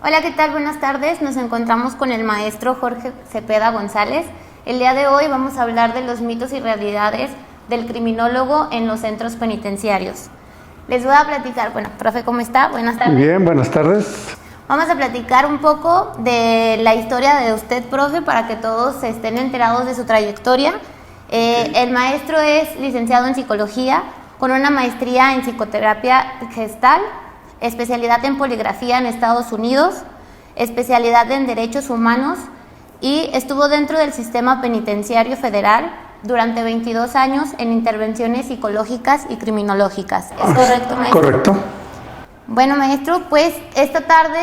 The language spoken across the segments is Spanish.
Hola, ¿qué tal? Buenas tardes. Nos encontramos con el maestro Jorge Cepeda González. El día de hoy vamos a hablar de los mitos y realidades del criminólogo en los centros penitenciarios. Les voy a platicar, profe, ¿cómo está? Buenas tardes. Bien, buenas tardes. Vamos a platicar un poco de la historia de usted, profe, para que todos estén enterados de su trayectoria. El maestro es licenciado en psicología, con una maestría en psicoterapia gestal, especialidad en poligrafía en Estados Unidos, especialidad en derechos humanos y estuvo dentro del sistema penitenciario federal durante 22 años en intervenciones psicológicas y criminológicas. ¿Es correcto, maestro? Correcto. Bueno, maestro, pues esta tarde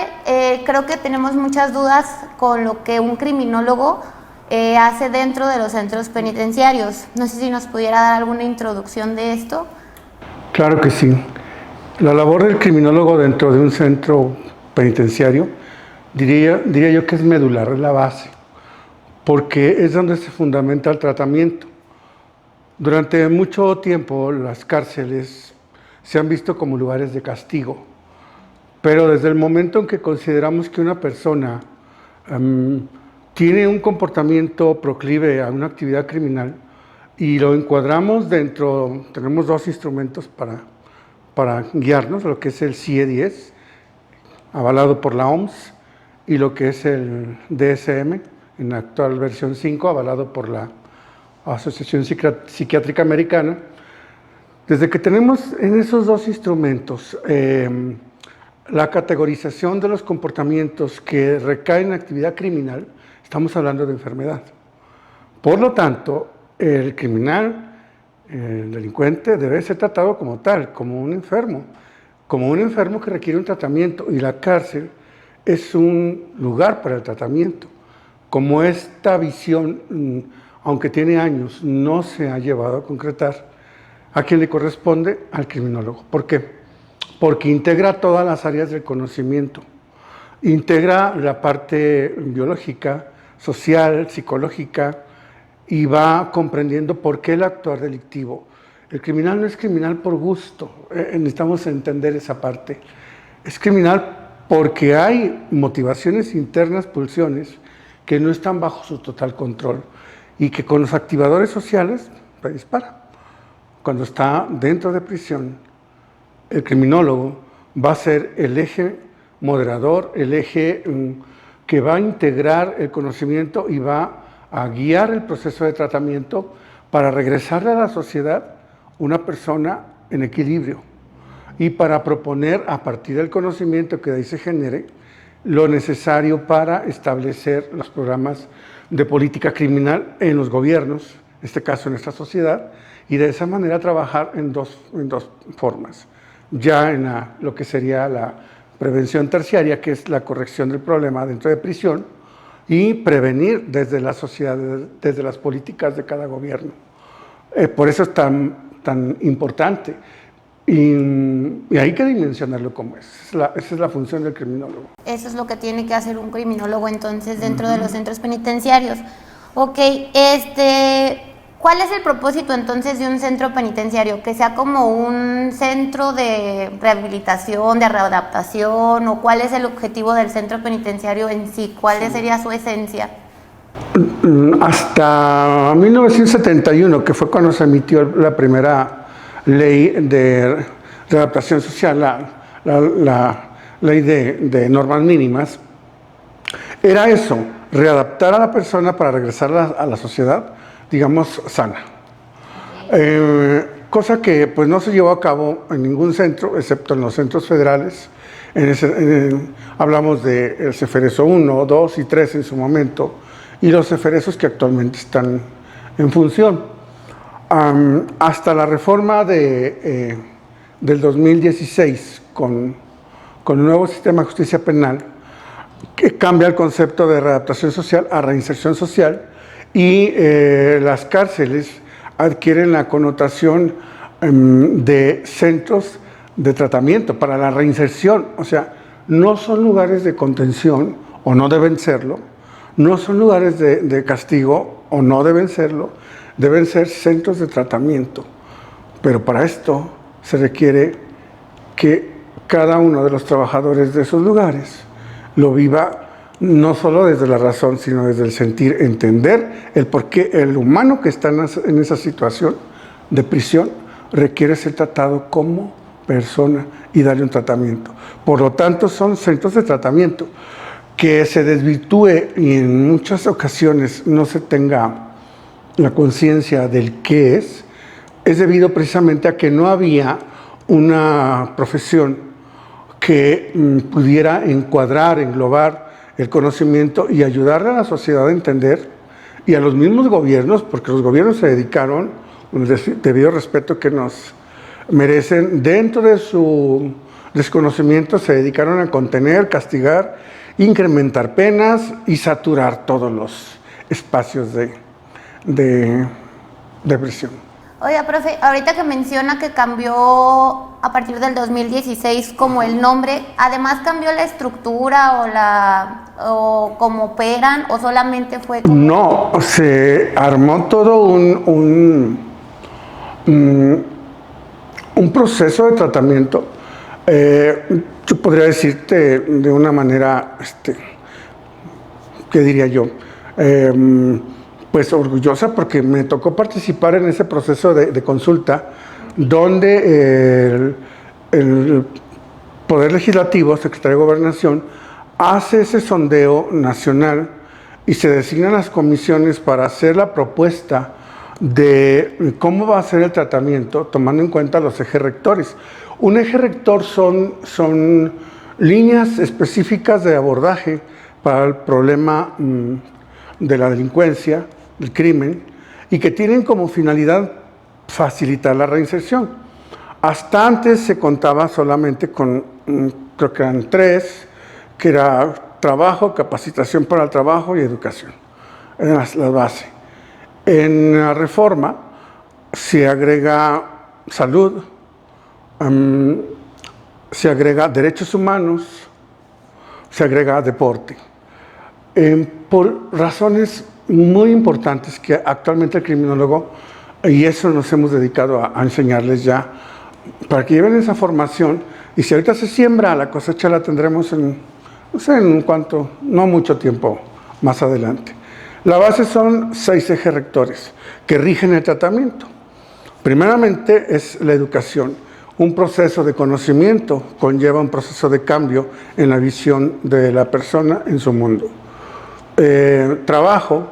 creo que tenemos muchas dudas con lo que un criminólogo hace dentro de los centros penitenciarios. No sé si nos pudiera dar alguna introducción de esto. Claro que sí. La labor del criminólogo dentro de un centro penitenciario, diría yo que es medular, es la base, porque es donde se fundamenta el tratamiento. Durante mucho tiempo las cárceles se han visto como lugares de castigo, pero desde el momento en que consideramos que una persona tiene un comportamiento proclive a una actividad criminal y lo encuadramos dentro, tenemos dos instrumentos para guiarnos, lo que es el CIE-10, avalado por la OMS, y lo que es el DSM, en la actual versión 5, avalado por la Asociación Psiquiátrica Americana. Desde que tenemos en esos dos instrumentos la categorización de los comportamientos que recaen en actividad criminal, estamos hablando de enfermedad. Por lo tanto, el criminal, el delincuente debe ser tratado como tal, como un enfermo que requiere un tratamiento, y la cárcel es un lugar para el tratamiento. Como esta visión, aunque tiene años, no se ha llevado a concretar, ¿a quién le corresponde? Al criminólogo. ¿Por qué? Porque integra todas las áreas del conocimiento, integra la parte biológica, social, psicológica, y va comprendiendo por qué el actuar delictivo. El criminal no es criminal por gusto, necesitamos entender esa parte. Es criminal porque hay motivaciones internas, pulsiones, que no están bajo su total control y que con los activadores sociales se dispara. Cuando está dentro de prisión, el criminólogo va a ser el eje moderador, el eje que va a integrar el conocimiento y va a guiar el proceso de tratamiento para regresarle a la sociedad una persona en equilibrio y para proponer a partir del conocimiento que de ahí se genere lo necesario para establecer los programas de política criminal en los gobiernos, en este caso en esta sociedad, y de esa manera trabajar en dos formas. Ya en lo que sería la prevención terciaria, que es la corrección del problema dentro de prisión, y prevenir desde la sociedad, desde las políticas de cada gobierno. Por eso es tan importante. Y hay que dimensionarlo como es. Esa es la función del criminólogo. Eso es lo que tiene que hacer un criminólogo entonces dentro de los centros penitenciarios. Ok, ¿cuál es el propósito entonces de un centro penitenciario? ¿Que sea como un centro de rehabilitación, de readaptación? ¿O cuál es el objetivo del centro penitenciario en sí? ¿Cuál sería su esencia? Hasta 1971, que fue cuando se emitió la primera ley de readaptación social, la ley de normas mínimas, era eso, readaptar a la persona para regresar a la sociedad, digamos, sana. Cosa que pues no se llevó a cabo en ningún centro, excepto en los centros federales. Hablamos de el Ceferezo 1, 2 y 3 en su momento, y los ceferezos que actualmente están en función. Hasta la reforma del 2016 con el nuevo sistema de justicia penal, que cambia el concepto de readaptación social a reinserción social, y las cárceles adquieren la connotación de centros de tratamiento para la reinserción. O sea, no son lugares de contención, o no deben serlo, no son lugares de castigo, o no deben serlo, deben ser centros de tratamiento. Pero para esto se requiere que cada uno de los trabajadores de esos lugares lo viva no solo desde la razón, sino desde el sentir, entender el por qué el humano que está en esa situación de prisión requiere ser tratado como persona y darle un tratamiento. Por lo tanto, son centros de tratamiento. Que se desvirtúe y en muchas ocasiones no se tenga la conciencia del qué es debido precisamente a que no había una profesión que pudiera encuadrar, englobar el conocimiento y ayudarle a la sociedad a entender, y a los mismos gobiernos, porque los gobiernos se dedicaron, con el debido respeto que nos merecen, dentro de su desconocimiento se dedicaron a contener, castigar, incrementar penas y saturar todos los espacios de prisión. Oiga, profe, ahorita que menciona que cambió a partir del 2016 como el nombre, ¿además cambió la estructura o cómo operan, o solamente fue como... No, se armó todo un proceso de tratamiento. Yo podría decirte de una manera, ¿qué diría yo? Pues orgullosa, porque me tocó participar en ese proceso de consulta donde el Poder Legislativo, Secretaría de Gobernación, hace ese sondeo nacional y se designan las comisiones para hacer la propuesta de cómo va a ser el tratamiento, tomando en cuenta los ejes rectores. Un eje rector son líneas específicas de abordaje para el problema de la delincuencia, del crimen, y que tienen como finalidad facilitar la reinserción. Hasta antes se contaba solamente con, creo que eran 3, que era trabajo, capacitación para el trabajo y educación. Eran las bases. En la reforma se agrega salud, se agrega derechos humanos, se agrega deporte. Por razones muy importantes que actualmente el criminólogo, y eso nos hemos dedicado a enseñarles ya, para que lleven esa formación, y si ahorita se siembra, la cosecha la tendremos en, no sé, en cuanto, no mucho tiempo más adelante. La base son 6 ejes rectores que rigen el tratamiento. Primeramente es la educación. Un proceso de conocimiento conlleva un proceso de cambio en la visión de la persona en su mundo. Trabajo,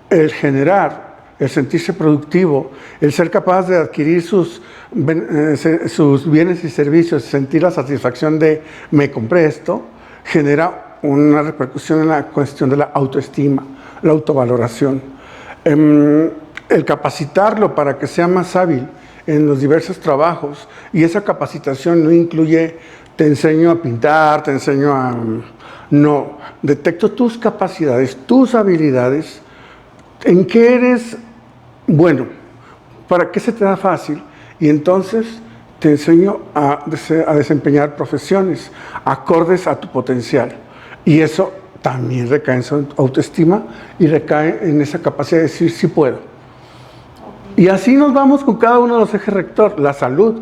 el generar, el sentirse productivo, el ser capaz de adquirir sus bienes y servicios, sentir la satisfacción de me compré esto, genera una repercusión en la cuestión de la autoestima, la autovaloración. El capacitarlo para que sea más hábil en los diversos trabajos, y esa capacitación no incluye te enseño a pintar, te enseño a... No, detecto tus capacidades, tus habilidades, en qué eres bueno, para qué se te da fácil, y entonces te enseño a desempeñar profesiones acordes a tu potencial. Y eso también recae en su autoestima y recae en esa capacidad de decir sí puedo. Y así nos vamos con cada uno de los ejes rector. La salud,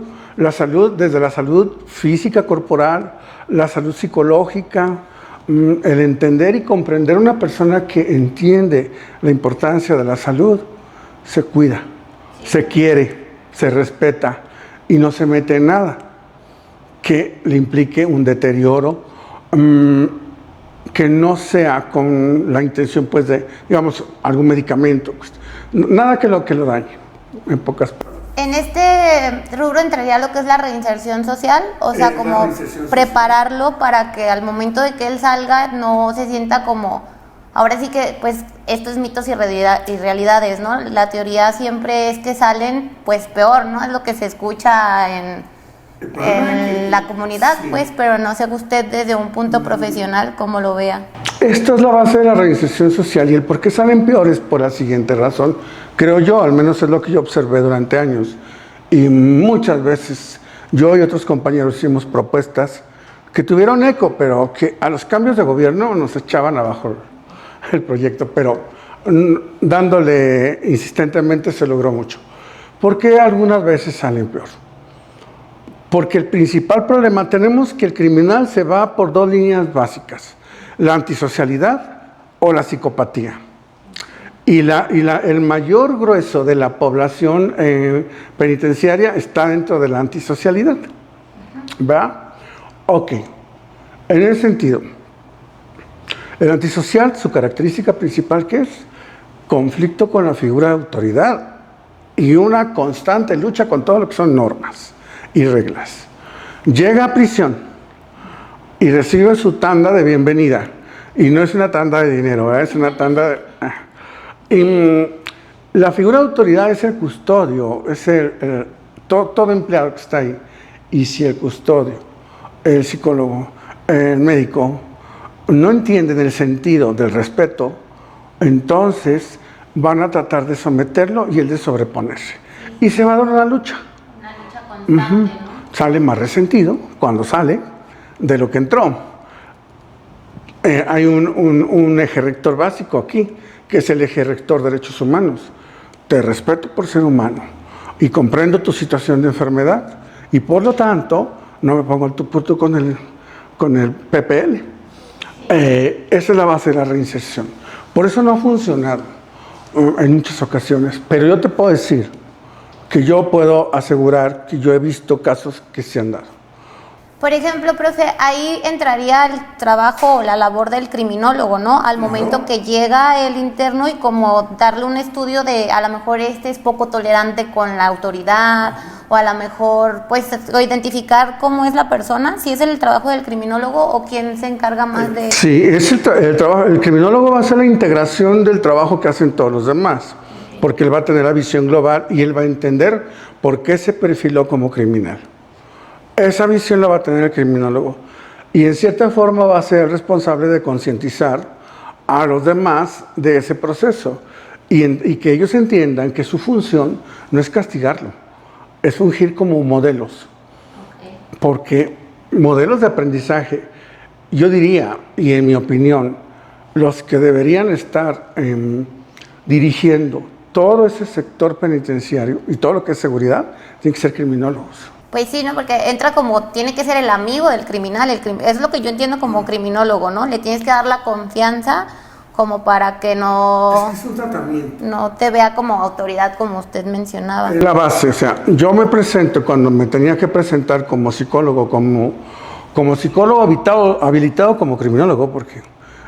desde la salud física, corporal, la salud psicológica, el entender y comprender una persona que entiende la importancia de la salud, se cuida, se quiere, se respeta y no se mete en nada que le implique un deterioro, que no sea con la intención pues de, digamos, algún medicamento, nada que lo dañe, en pocas palabras. En este rubro entraría lo que es la reinserción social, o sea, como prepararlo para que al momento de que él salga no se sienta como, ahora sí que pues esto es mitos y realidades, ¿no? La teoría siempre es que salen pues peor, ¿no? Es lo que se escucha en la comunidad, sí. Pues, pero no sé usted desde un punto profesional cómo lo vea. Esto es la base de la reinserción social, y el por qué salen peores por la siguiente razón, creo yo, al menos es lo que yo observé durante años, y muchas veces yo y otros compañeros hicimos propuestas que tuvieron eco, pero que a los cambios de gobierno nos echaban abajo el proyecto, pero dándole insistentemente se logró mucho. ¿Por qué algunas veces salen peor? Porque el principal problema, tenemos que el criminal se va por dos líneas básicas, la antisocialidad o la psicopatía. Y el mayor grueso de la población penitenciaria está dentro de la antisocialidad. ¿Va? Ok. En ese sentido, el antisocial, su característica principal, ¿qué es? Conflicto con la figura de autoridad y una constante lucha con todo lo que son normas y reglas. Llega a prisión y recibe su tanda de bienvenida. Y no es una tanda de dinero, es una tanda de... la figura de autoridad es el custodio, es todo empleado que está ahí. Y si el custodio, el psicólogo, el médico, no entienden el sentido del respeto, entonces van a tratar de someterlo y él de sobreponerse. Y se va a dar una lucha. Una lucha constante, ¿no? Sale más resentido cuando sale de lo que entró. Hay un eje rector básico aquí, que es el eje rector de derechos humanos. Te respeto por ser humano y comprendo tu situación de enfermedad y por lo tanto no me pongo al tú por tú con el PPL. Esa es la base de la reinserción. Por eso no ha funcionado en muchas ocasiones, pero yo te puedo decir que yo puedo asegurar que yo he visto casos que se han dado. Por ejemplo, profe, ahí entraría el trabajo o la labor del criminólogo, ¿no? Al momento que llega el interno y como darle un estudio de a lo mejor este es poco tolerante con la autoridad o a lo mejor pues identificar cómo es la persona, si es el trabajo del criminólogo o quién se encarga más de... Sí, es el trabajo. El criminólogo va a hacer la integración del trabajo que hacen todos los demás, porque él va a tener la visión global y él va a entender por qué se perfiló como criminal. Esa visión la va a tener el criminólogo y en cierta forma va a ser el responsable de concientizar a los demás de ese proceso y que ellos entiendan que su función no es castigarlo, es fungir como modelos. Porque modelos de aprendizaje, yo diría, y en mi opinión, los que deberían estar dirigiendo todo ese sector penitenciario y todo lo que es seguridad, tienen que ser criminólogos. Pues sí, ¿no? Porque entra como, tiene que ser el amigo del criminal, es lo que yo entiendo como criminólogo, ¿no? Le tienes que dar la confianza como para que no, es un tratamiento. No te vea como autoridad, como usted mencionaba. Es la base, o sea, yo me presento cuando me tenía que presentar como psicólogo, como psicólogo habilitado como criminólogo, porque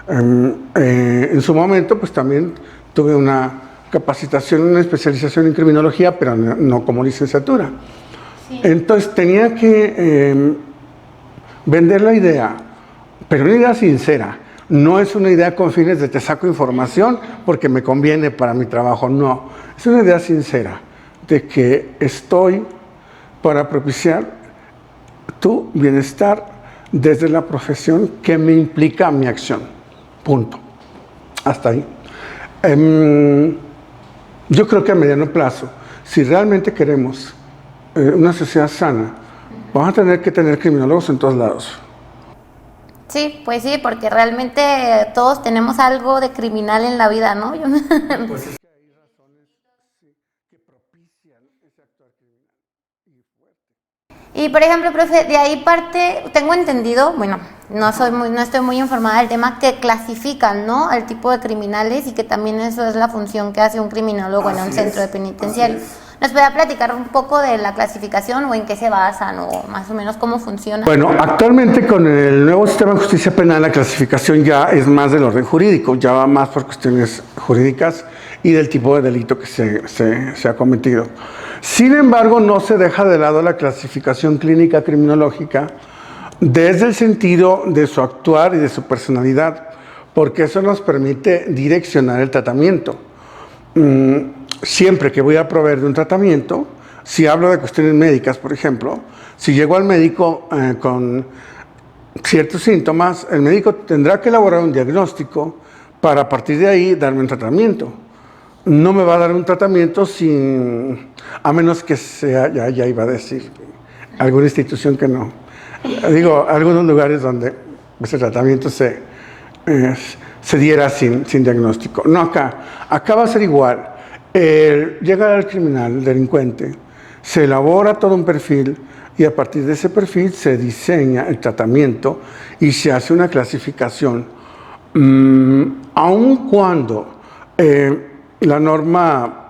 en su momento pues también tuve una capacitación, una especialización en criminología, pero no como licenciatura. Entonces tenía que vender la idea, pero una idea sincera. No es una idea con fines de te saco información porque me conviene para mi trabajo, no. Es una idea sincera de que estoy para propiciar tu bienestar desde la profesión que me implica mi acción. Punto. Hasta ahí. Yo creo que a mediano plazo, si realmente queremos una sociedad sana, vamos a tener que tener criminólogos en todos lados. Sí, pues sí, porque realmente todos tenemos algo de criminal en la vida, ¿no? Pues es que hay razones que propician ese actuar criminal y fuerte. Y por ejemplo, profe, de ahí parte, tengo entendido, bueno, no estoy muy informada del tema, que clasifican, ¿no?, al tipo de criminales y que también eso es la función que hace un criminólogo en un centro de penitenciario. ¿Nos puede platicar un poco de la clasificación o en qué se basan o más o menos cómo funciona? Bueno, actualmente con el nuevo sistema de justicia penal la clasificación ya es más del orden jurídico, ya va más por cuestiones jurídicas y del tipo de delito que se ha cometido. Sin embargo, no se deja de lado la clasificación clínica criminológica desde el sentido de su actuar y de su personalidad, porque eso nos permite direccionar el tratamiento. Siempre que voy a proveer de un tratamiento, si hablo de cuestiones médicas, por ejemplo, si llego al médico con ciertos síntomas, el médico tendrá que elaborar un diagnóstico para a partir de ahí darme un tratamiento. No me va a dar un tratamiento a menos que sea, ya iba a decir, alguna institución que no. Digo, algunos lugares donde ese tratamiento se diera sin diagnóstico. No acá va a ser igual. Llega el criminal, el delincuente, se elabora todo un perfil y a partir de ese perfil se diseña el tratamiento y se hace una clasificación. Aun cuando la norma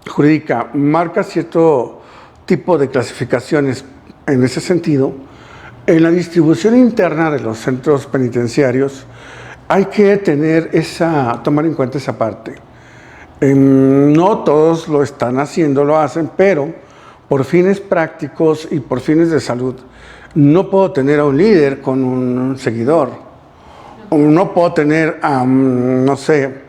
jurídica marca cierto tipo de clasificaciones en ese sentido, en la distribución interna de los centros penitenciarios hay que tomar en cuenta esa parte. No todos lo están haciendo, lo hacen, pero por fines prácticos y por fines de salud, no puedo tener a un líder con un seguidor. No puedo tener, no sé,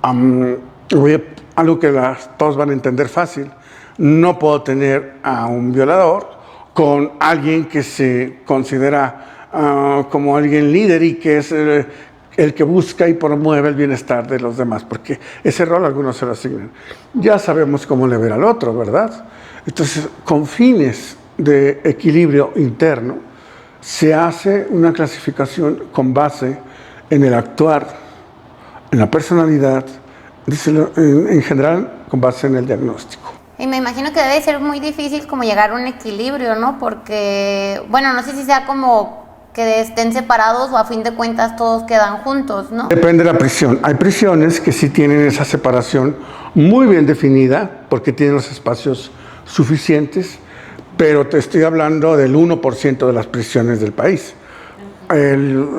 algo que todos van a entender fácil. No puedo tener a un violador con alguien que se considera como alguien líder y que es el que busca y promueve el bienestar de los demás, porque ese rol algunos se lo asignan. Ya sabemos cómo le ver al otro, ¿verdad? Entonces, con fines de equilibrio interno, se hace una clasificación con base en el actuar, en la personalidad, en general con base en el diagnóstico. Y me imagino que debe ser muy difícil como llegar a un equilibrio, ¿no? Porque, bueno, no sé si sea como que estén separados o a fin de cuentas todos quedan juntos, ¿no? Depende de la prisión. Hay prisiones que sí tienen esa separación muy bien definida porque tienen los espacios suficientes, pero te estoy hablando del 1% de las prisiones del país. El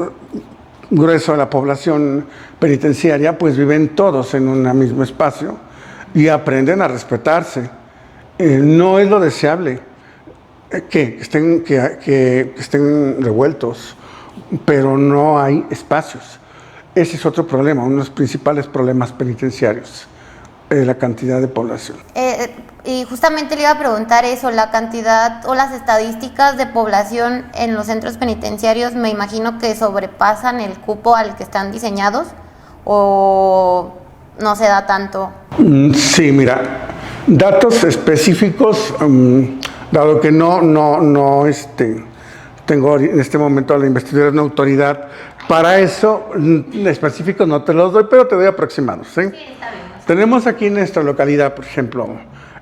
grueso de la población penitenciaria pues viven todos en un mismo espacio y aprenden a respetarse. No es lo deseable que estén revueltos, pero no hay espacios. Ese es otro problema, uno de los principales problemas penitenciarios, la cantidad de población. Y justamente le iba a preguntar eso, la cantidad o las estadísticas de población en los centros penitenciarios, me imagino que sobrepasan el cupo al que están diseñados, o no se da tanto. Sí, mira, datos específicos, dado que no tengo en este momento la investidura de una autoridad, para eso específicos no te los doy, pero te doy aproximados, ¿sí? Sí, está bien. Tenemos aquí en nuestra localidad, por ejemplo,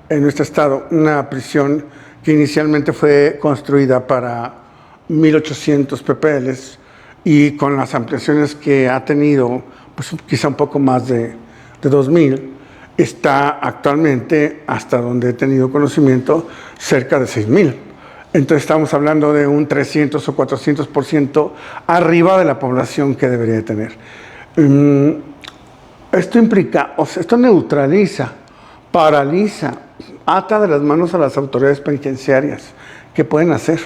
en nuestro estado, una prisión que inicialmente fue construida para 1,800 PPLs y con las ampliaciones que ha tenido, pues quizá un poco más de 2,000, está actualmente, hasta donde he tenido conocimiento, cerca de 6,000. Entonces estamos hablando de un 300 o 400% arriba de la población que debería tener. Esto implica, esto neutraliza, paraliza, ata de las manos a las autoridades penitenciarias. ¿Qué pueden hacer?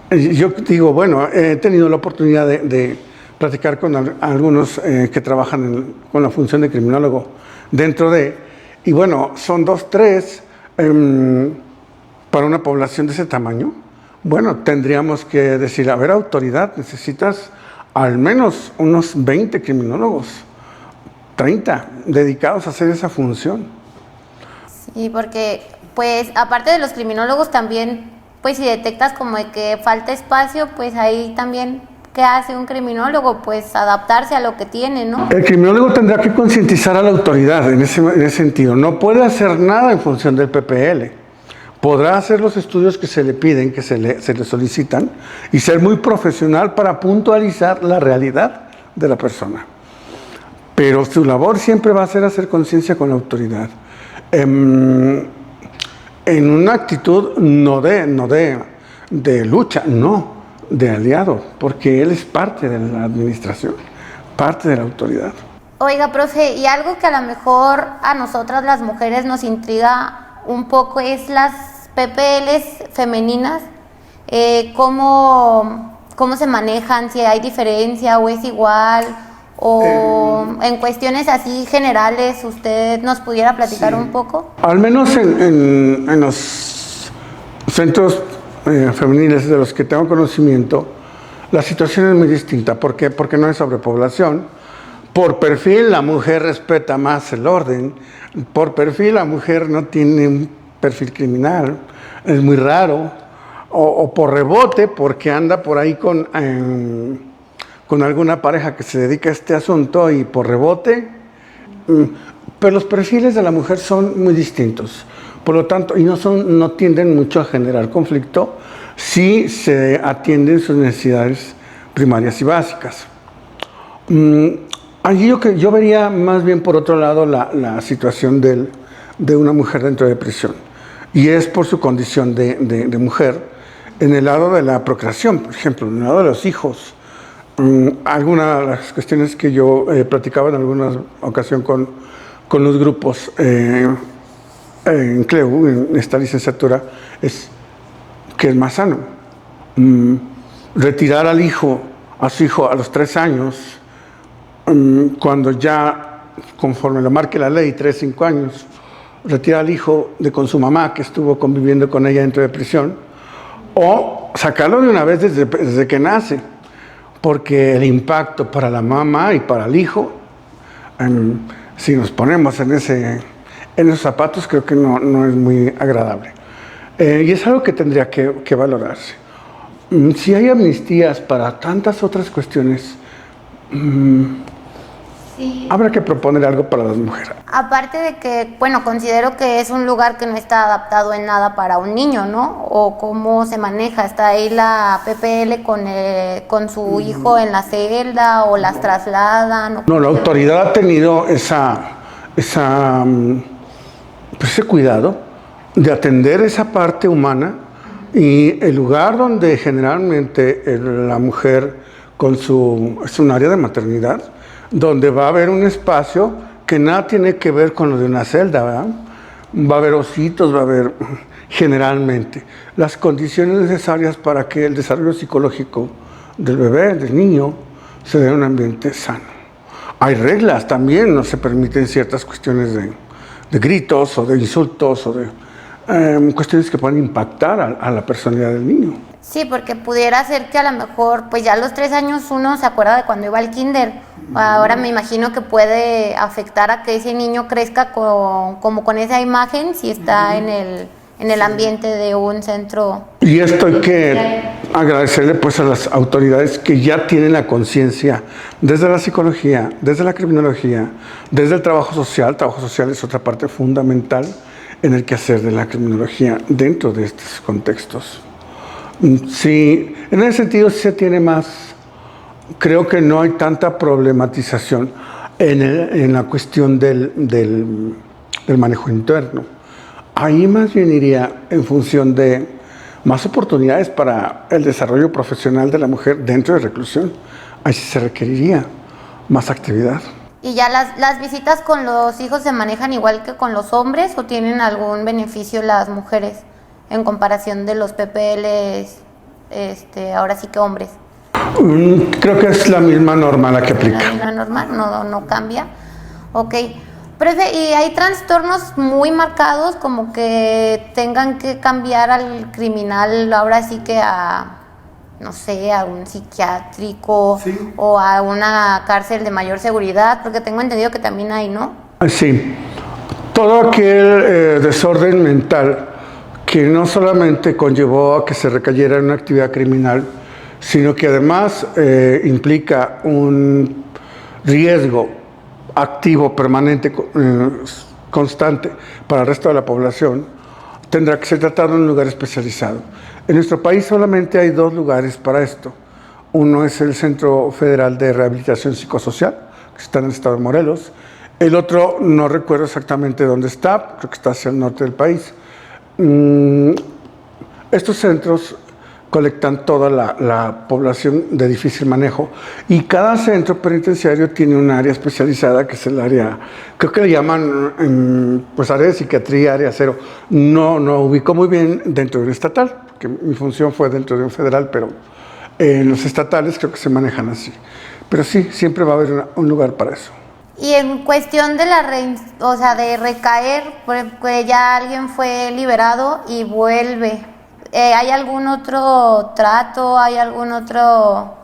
Yo digo, bueno, he tenido la oportunidad de platicar con algunos que trabajan con la función de criminólogo dentro de, y bueno, son 2, 3 para una población de ese tamaño. Bueno, tendríamos que decir, a ver, autoridad, necesitas al menos unos 20 criminólogos, 30, dedicados a hacer esa función. Sí, porque pues aparte de los criminólogos también, pues si detectas como de que falta espacio, pues ahí también, ¿qué hace un criminólogo? Pues adaptarse a lo que tiene, ¿no? El criminólogo tendrá que concientizar a la autoridad en ese sentido. No puede hacer nada en función del PPL. Podrá hacer los estudios que se le piden, que se le solicitan, y ser muy profesional para puntualizar la realidad de la persona. Pero su labor siempre va a ser hacer conciencia con la autoridad. En una actitud no de lucha, no, de aliado, porque él es parte de la administración, parte de la autoridad. Oiga, profe, y algo que a lo mejor a nosotras las mujeres nos intriga un poco es las PPLs femeninas, cómo se manejan, si hay diferencia o es igual, o en cuestiones así generales, ¿usted nos pudiera platicar un poco? Al menos en los centros femeniles de los que tengo conocimiento, la situación es muy distinta. ¿Por qué? Porque no hay sobrepoblación. Por perfil, la mujer respeta más el orden. Por perfil, la mujer no tiene un perfil criminal. Es muy raro. O por rebote, porque anda por ahí con alguna pareja que se dedica a este asunto y por rebote. Pero los perfiles de la mujer son muy distintos. Por lo tanto, y no tienden mucho a generar conflicto si se atienden sus necesidades primarias y básicas. Allí yo vería más bien por otro lado la situación de una mujer dentro de prisión, y es por su condición de mujer en el lado de la procreación, por ejemplo, en el lado de los hijos. Algunas de las cuestiones que yo platicaba en alguna ocasión con los grupos en CLEU, en esta licenciatura, es que es más sano retirar a su hijo a los 3 años, cuando ya, conforme lo marque la ley, 3, 5 años, retirar al hijo con su mamá que estuvo conviviendo con ella dentro de prisión, o sacarlo de una vez desde que nace, porque el impacto para la mamá y para el hijo, si nos ponemos en esos zapatos, creo que no es muy agradable. Y es algo que tendría que valorarse. Si hay amnistías para tantas otras cuestiones, sí, habrá que proponer algo para las mujeres. Aparte de que, bueno, considero que es un lugar que no está adaptado en nada para un niño, ¿no? O cómo se maneja, está ahí la PPL con su hijo en la celda, o las trasladan. No, la autoridad ha tenido ese cuidado de atender esa parte humana, y el lugar donde generalmente la mujer es un área de maternidad, donde va a haber un espacio que nada tiene que ver con lo de una celda, ¿verdad? Va a haber ositos, va a haber generalmente las condiciones necesarias para que el desarrollo psicológico del bebé, del niño, se dé en un ambiente sano. Hay reglas también, no se permiten ciertas cuestiones de gritos o de insultos o de cuestiones que pueden impactar a la personalidad del niño. Sí, porque pudiera ser que a lo mejor, pues ya a los 3 años uno se acuerda de cuando iba al kinder. Ahora me imagino que puede afectar a que ese niño crezca como con esa imagen si está en el ambiente de un centro. Y esto hay que agradecerle pues a las autoridades que ya tienen la conciencia desde la psicología, desde la criminología, desde el trabajo social. El trabajo social es otra parte fundamental en el quehacer de la criminología dentro de estos contextos. Sí, en ese sentido sí se tiene más, creo que no hay tanta problematización en la cuestión del manejo interno. Ahí más bien iría en función de más oportunidades para el desarrollo profesional de la mujer dentro de reclusión. Ahí sí se requeriría más actividad. ¿Y ya las visitas con los hijos se manejan igual que con los hombres, o tienen algún beneficio las mujeres en comparación de los PPLs, ahora sí que hombres? Creo que es la misma norma la que aplica. La misma norma, no cambia. Ok. Profe, ¿y hay trastornos muy marcados como que tengan que cambiar al criminal ahora sí que no sé, a un psiquiátrico, sí, o a una cárcel de mayor seguridad? Porque tengo entendido que también hay, ¿no? Sí. Todo aquel desorden mental que no solamente conllevó a que se recayera en una actividad criminal, sino que además implica un riesgo activo, permanente, constante para el resto de la población, tendrá que ser tratado en un lugar especializado. En nuestro país solamente hay 2 lugares para esto. Uno es el Centro Federal de Rehabilitación Psicosocial, que está en el estado de Morelos. El otro no recuerdo exactamente dónde está, creo que está hacia el norte del país. Estos centros colectan toda la población de difícil manejo, y cada centro penitenciario tiene un área especializada, que es el área, creo que le llaman pues área de psiquiatría, área 0. No ubico muy bien dentro de un estatal, porque mi función fue dentro de un federal, pero en los estatales creo que se manejan así. Pero sí, siempre va a haber un lugar para eso. Y en cuestión de de recaer, porque ya alguien fue liberado y vuelve, ¿hay algún otro trato, hay algún otro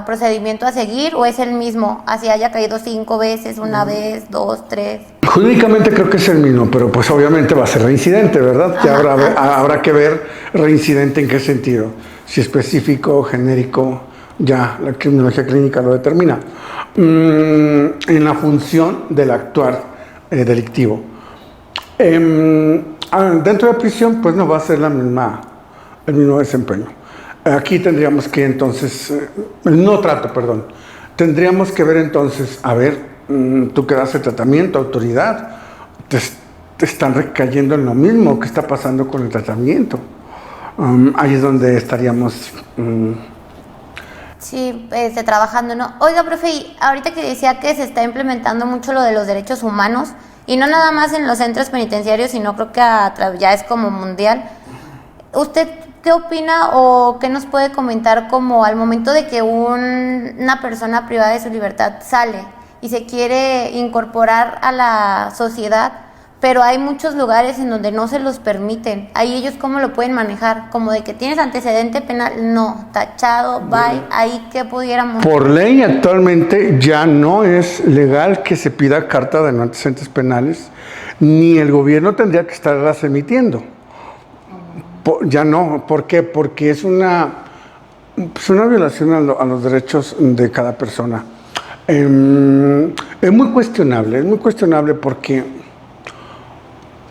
procedimiento a seguir, o es el mismo, así haya caído 5 veces, una vez, 2, 3? Jurídicamente creo que es el mismo, pero pues obviamente va a ser reincidente, ¿verdad? Ya habrá que ver reincidente en qué sentido, si específico, genérico, ya la criminología clínica lo determina. En la función del actuar delictivo. Dentro de prisión, pues no va a ser el mismo desempeño. Aquí tendríamos que entonces, no trato, perdón, tendríamos que ver entonces, a ver, tú que das el tratamiento, autoridad, te están recayendo en lo mismo que está pasando con el tratamiento. Ahí es donde estaríamos... Sí, trabajando, ¿no? Oiga, profe, y ahorita que decía que se está implementando mucho lo de los derechos humanos, y no nada más en los centros penitenciarios, sino creo que ya es como mundial. ¿Usted qué opina o qué nos puede comentar como al momento de que una persona privada de su libertad sale y se quiere incorporar a la sociedad, pero hay muchos lugares en donde no se los permiten? Ahí ellos cómo lo pueden manejar, como de que tienes antecedente penal, no, tachado, bye, ahí que pudiéramos... Por ley actualmente ya no es legal que se pida carta de no antecedentes penales, ni el gobierno tendría que estarlas emitiendo. Ya no, ¿por qué? Porque es una violación a los derechos de cada persona. Es muy cuestionable porque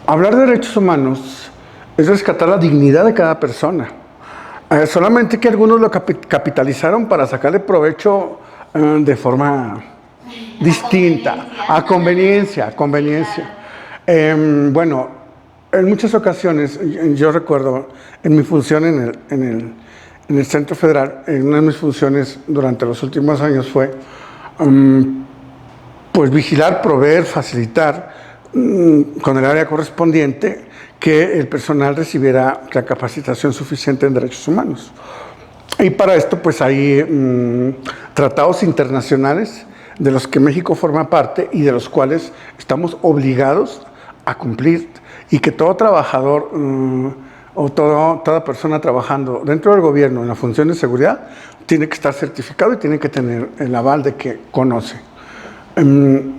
hablar de derechos humanos es rescatar la dignidad de cada persona. Solamente que algunos lo capitalizaron para sacarle provecho de forma distinta, a conveniencia. Bueno, en muchas ocasiones, yo recuerdo en mi función en el Centro Federal, en una de mis funciones durante los últimos años fue pues vigilar, proveer, facilitar con el área correspondiente que el personal recibiera la capacitación suficiente en derechos humanos. Y para esto pues hay tratados internacionales de los que México forma parte y de los cuales estamos obligados a cumplir, y que todo trabajador o toda persona trabajando dentro del gobierno en la función de seguridad tiene que estar certificado y tiene que tener el aval de que conoce. En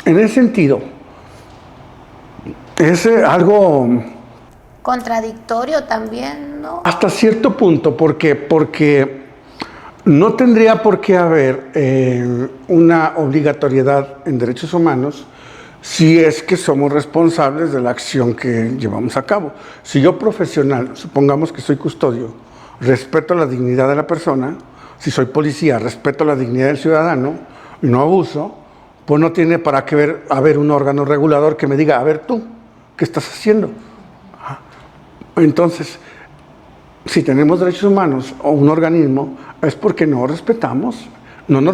ese sentido, es algo contradictorio también, ¿no? Hasta cierto punto, porque no tendría por qué haber una obligatoriedad en derechos humanos si es que somos responsables de la acción que llevamos a cabo. Si yo profesional, supongamos que soy custodio, respeto la dignidad de la persona, si soy policía, respeto la dignidad del ciudadano y no abuso, pues no tiene para qué haber un órgano regulador que me diga, a ver tú, ¿qué estás haciendo? Entonces, si tenemos derechos humanos o un organismo, es porque no nos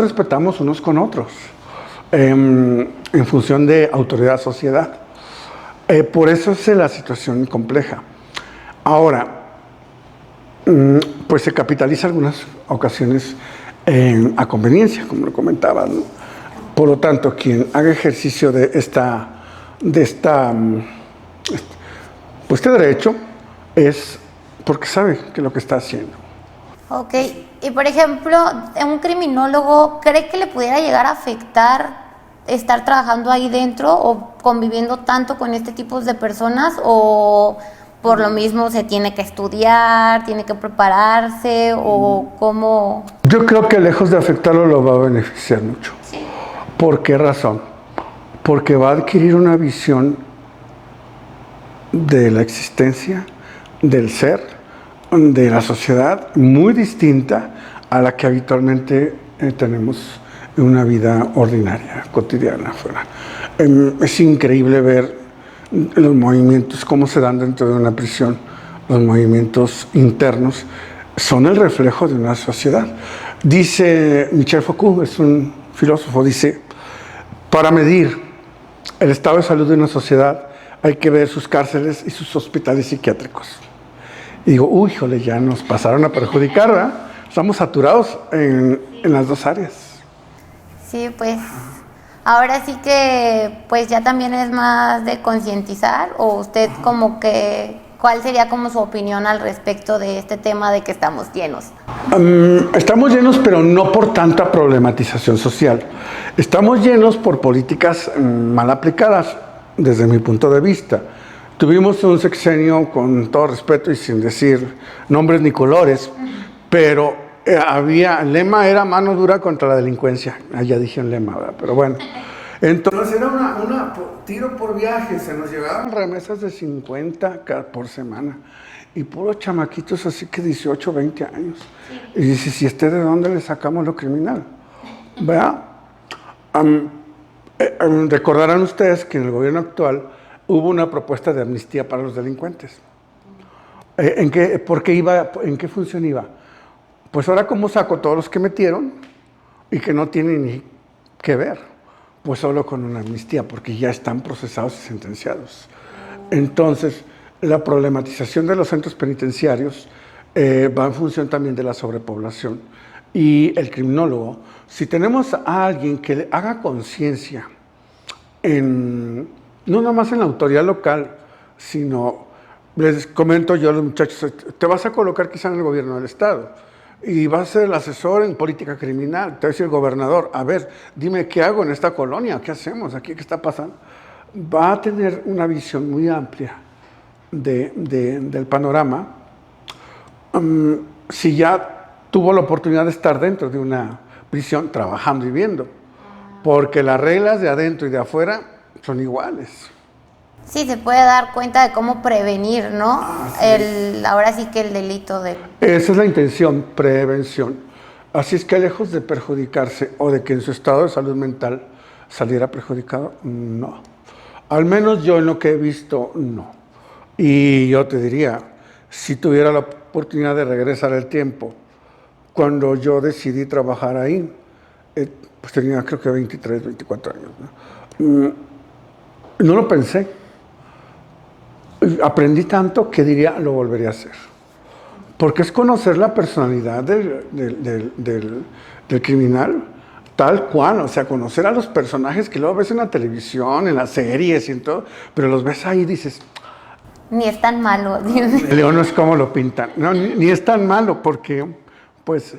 respetamos unos con otros. En función de autoridad-sociedad. Por eso es la situación compleja. Ahora, pues se capitaliza algunas ocasiones a conveniencia, como lo comentaba, ¿no? Por lo tanto, quien haga ejercicio de este derecho es porque sabe que lo que está haciendo. Ok, y por ejemplo, ¿un criminólogo cree que le pudiera llegar a afectar estar trabajando ahí dentro o conviviendo tanto con este tipo de personas, o por lo mismo se tiene que estudiar, tiene que prepararse, o cómo? Yo creo que lejos de afectarlo lo va a beneficiar mucho. Sí. ¿Por qué razón? Porque va a adquirir una visión de la existencia, del ser, de la sociedad muy distinta a la que habitualmente tenemos en una vida ordinaria, cotidiana afuera. Es increíble ver los movimientos, cómo se dan dentro de una prisión. Los movimientos internos son el reflejo de una sociedad. Dice Michel Foucault, es un filósofo, dice, para medir el estado de salud de una sociedad hay que ver sus cárceles y sus hospitales psiquiátricos. Y digo, híjole, ya nos pasaron a perjudicar, ¿verdad? Estamos saturados en las dos áreas. Sí, pues ahora sí que pues ya también es más de concientizar, o usted como que, ¿cuál sería como su opinión al respecto de este tema de que estamos llenos? Estamos llenos, pero no por tanta problematización social. Estamos llenos por políticas mal aplicadas, desde mi punto de vista. Tuvimos un sexenio, con todo respeto y sin decir nombres ni colores, pero el lema era mano dura contra la delincuencia. Ya dije un lema, ¿verdad? Pero bueno, Entonces era una tiro por viaje, se nos llegaban remesas de 50 por semana y puros chamaquitos así que 18, 20 años. Y dices, ¿y de dónde le sacamos lo criminal? ¿Verdad? Recordarán ustedes que en el gobierno actual hubo una propuesta de amnistía para los delincuentes. ¿En qué función iba? Pues ahora, ¿cómo saco todos los que metieron y que no tienen ni que ver? Pues solo con una amnistía, porque ya están procesados y sentenciados. Entonces, la problematización de los centros penitenciarios va en función también de la sobrepoblación. Y el criminólogo, si tenemos a alguien que le haga conciencia, no nomás en la autoridad local, sino, les comento yo a los muchachos, te vas a colocar quizá en el gobierno del estado, y va a ser el asesor en política criminal, te va a decir el gobernador, a ver, dime qué hago en esta colonia, qué hacemos aquí, qué está pasando. Va a tener una visión muy amplia del panorama, si ya tuvo la oportunidad de estar dentro de una prisión, trabajando y viendo, porque las reglas de adentro y de afuera son iguales. Sí, se puede dar cuenta de cómo prevenir, ¿no? Ahora sí que el delito de... Esa es la intención, prevención. Así es que lejos de perjudicarse o de que en su estado de salud mental saliera perjudicado, no. Al menos yo en lo que he visto, no. Y yo te diría, si tuviera la oportunidad de regresar el tiempo, cuando yo decidí trabajar ahí, pues tenía creo que 23, 24 años, ¿no? No lo pensé. Aprendí tanto que diría, lo volvería a hacer. Porque es conocer la personalidad del criminal tal cual, o sea, conocer a los personajes que luego ves en la televisión, en las series y en todo, pero los ves ahí y dices... Ni es tan malo. El león no es como lo pintan. No, ni es tan malo porque, pues...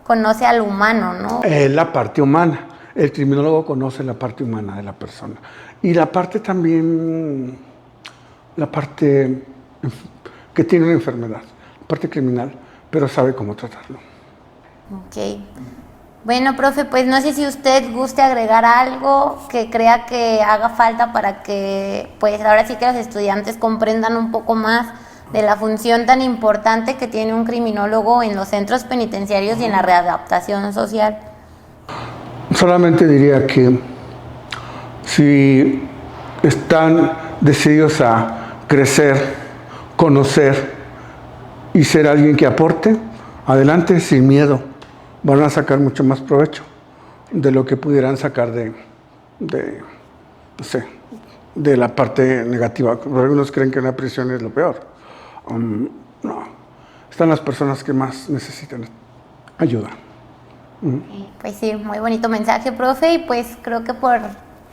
Conoce al humano, ¿no? La parte humana. El criminólogo conoce la parte humana de la persona. Y la parte también... la parte que tiene una enfermedad, la parte criminal, pero sabe cómo tratarlo. Ok. Bueno, profe, pues no sé si usted guste agregar algo que crea que haga falta para que, pues ahora sí que los estudiantes comprendan un poco más de la función tan importante que tiene un criminólogo en los centros penitenciarios y en la readaptación social. Solamente diría que si están decididos a crecer, conocer y ser alguien que aporte, adelante sin miedo, van a sacar mucho más provecho de lo que pudieran sacar no sé, de la parte negativa. Algunos creen que una prisión es lo peor. No, están las personas que más necesitan ayuda. Pues sí, muy bonito mensaje, profe, y pues creo que por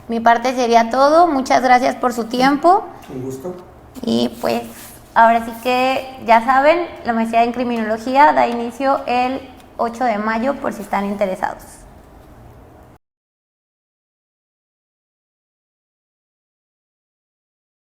mi parte sería todo. Muchas gracias por su tiempo. Un gusto. Y pues ahora sí que ya saben, la maestría en criminología da inicio el 8 de mayo por si están interesados.